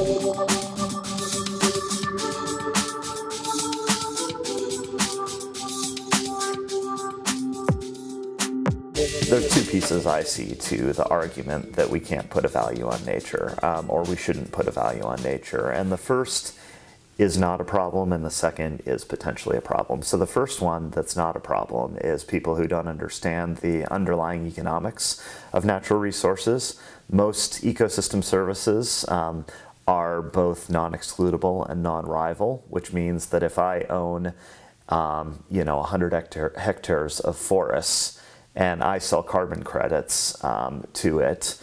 There's two pieces I see to the argument that we can't put a value on nature, or we shouldn't put a value on nature. And the first is not a problem, and the second is potentially a problem. So the first one that's not a problem is people who don't understand the underlying economics of natural resources. Most ecosystem services are both non-excludable and non-rival, which means that if I own 100 hectares of forests, and I sell carbon credits to it,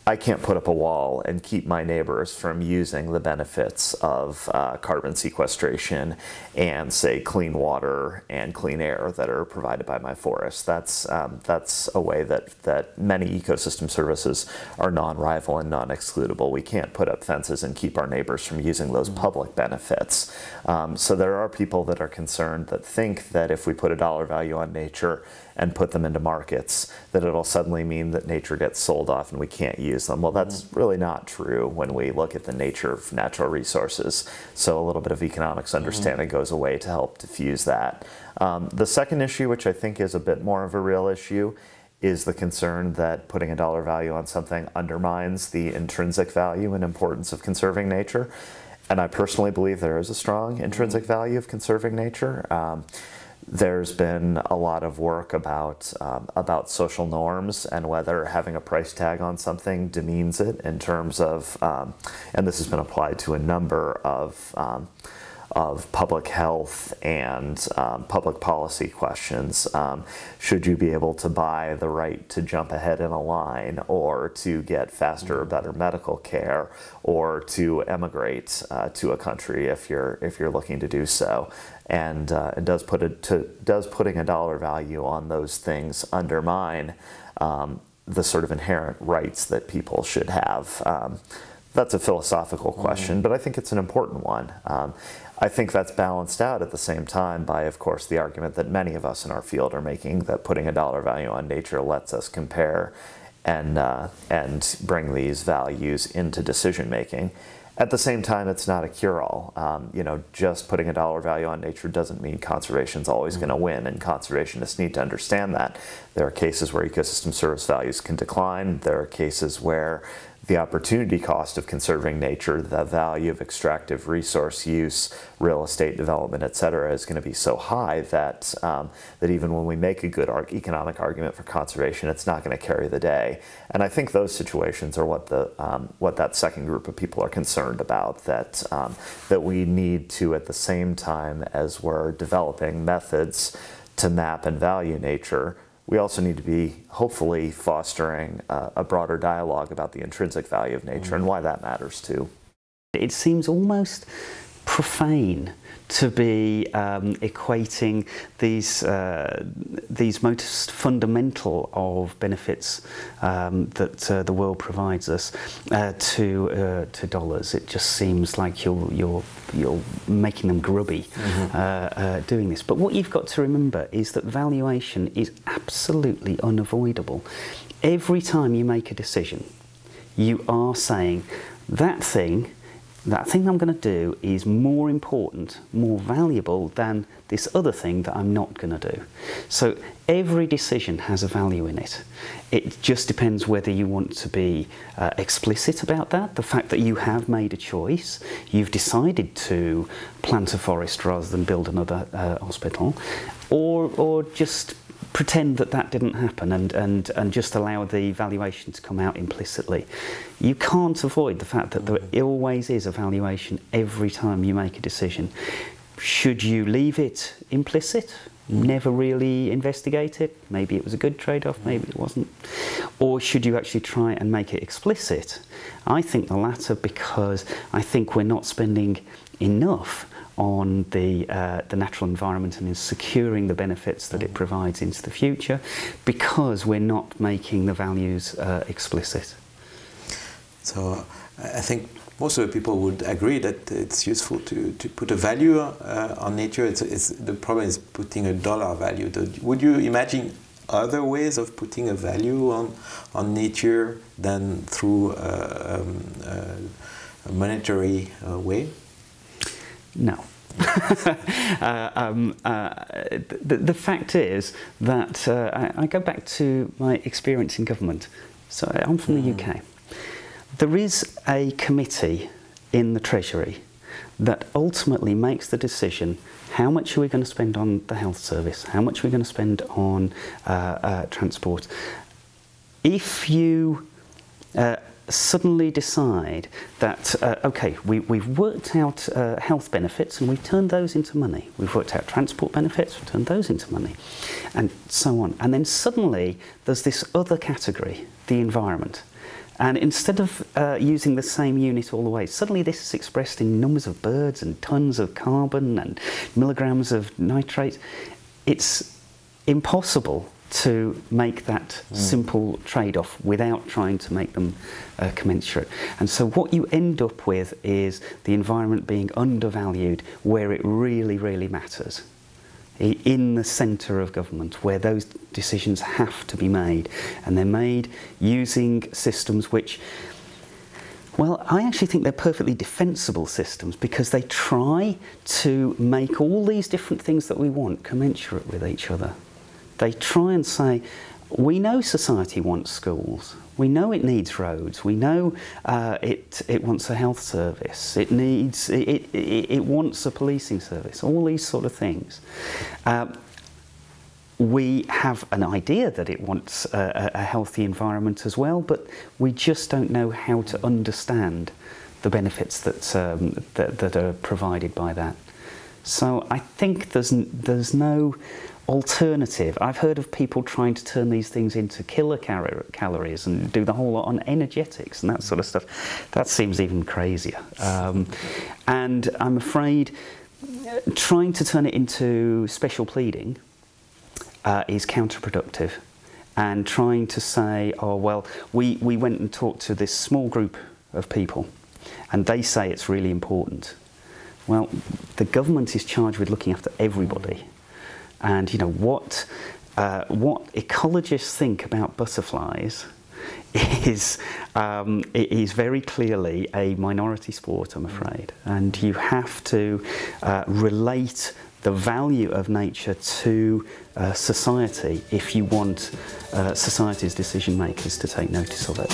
I can't put up a wall and keep my neighbors from using the benefits of carbon sequestration and, say, clean water and clean air that are provided by my forest. That's a way that many ecosystem services are non-rival and non-excludable. We can't put up fences and keep our neighbors from using those public benefits. So there are people that are concerned that think that if we put a dollar value on nature and put them into markets, that it'll suddenly mean that nature gets sold off and we can't use them. Well, that's really not true when we look at the nature of natural resources. So a little bit of economics understanding goes away to help diffuse that. The second issue, which I think is a bit more of a real issue, is the concern that putting a dollar value on something undermines the intrinsic value and importance of conserving nature. And I personally believe there is a strong intrinsic value of conserving nature. There's been a lot of work about social norms and whether having a price tag on something demeans it in terms of, and this has been applied to a number of public health and public policy questions. Should you be able to buy the right to jump ahead in a line, or to get faster or better medical care, or to emigrate to a country if you're looking to do so? And does putting a dollar value on those things undermine the sort of inherent rights that people should have? That's a philosophical question, but I think it's an important one. I think that's balanced out at the same time by, of course, the argument that many of us in our field are making, that putting a dollar value on nature lets us compare and bring these values into decision making. At the same time, it's not a cure-all. Just putting a dollar value on nature doesn't mean conservation's always going to win, and conservationists need to understand that. There are cases where ecosystem service values can decline. There are cases where the opportunity cost of conserving nature, the value of extractive resource use, real estate development, et cetera, is going to be so high that that even when we make a good economic argument for conservation, it's not going to carry the day. And I think those situations are what that second group of people are concerned about, that we need to, at the same time as we're developing methods to map and value nature, we also need to be hopefully fostering a broader dialogue about the intrinsic value of nature and why that matters too. It seems almost profane to be equating these most fundamental of benefits that the world provides us to dollars. It just seems like you're making them grubby doing this. But what you've got to remember is that valuation is absolutely unavoidable. Every time you make a decision, you are saying that thing I'm going to do is more important, more valuable than this other thing that I'm not going to do. So every decision has a value in it. It just depends whether you want to be explicit about that, the fact that you have made a choice, you've decided to plant a forest rather than build another hospital, or just pretend that didn't happen and just allow the valuation to come out implicitly. You can't avoid the fact that there always is a valuation every time you make a decision. Should you leave it implicit? Never really investigate it? Maybe it was a good trade-off, maybe it wasn't. Or should you actually try and make it explicit? I think the latter, because I think we're not spending enough on the natural environment and in securing the benefits that it provides into the future, because we're not making the values explicit. So I think most of the people would agree that it's useful to put a value on nature. The problem is putting a dollar value. Would you imagine other ways of putting a value on nature than through a monetary way? No. The fact is that I go back to my experience in government. So I'm from the UK. There is a committee in the Treasury that ultimately makes the decision: how much are we going to spend on the health service? How much are we going to spend on transport? If you suddenly decide that, okay, we've worked out health benefits and we've turned those into money. We've worked out transport benefits, we've turned those into money, and so on. And then suddenly there's this other category, the environment. And instead of using the same unit all the way, suddenly this is expressed in numbers of birds and tons of carbon and milligrams of nitrate. It's impossible to make that simple trade-off without trying to make them commensurate. And so what you end up with is the environment being undervalued where it really, really matters, in the centre of government, where those decisions have to be made. And they're made using systems which, well, I actually think they're perfectly defensible systems, because they try to make all these different things that we want commensurate with each other. They try and say, we know society wants schools, we know it needs roads, we know it wants a health service, it wants a policing service, all these sort of things. We have an idea that it wants a healthy environment as well, but we just don't know how to understand the benefits that are provided by that. So I think there's no alternative. I've heard of people trying to turn these things into kilocalories and do the whole lot on energetics and that sort of stuff. That seems even crazier. And I'm afraid trying to turn it into special pleading is counterproductive. And trying to say, oh, well, we went and talked to this small group of people and they say it's really important. Well, the government is charged with looking after everybody. And you know what ecologists think about butterflies is it is very clearly a minority sport, I'm afraid. And you have to relate the value of nature to society if you want society's decision makers to take notice of it.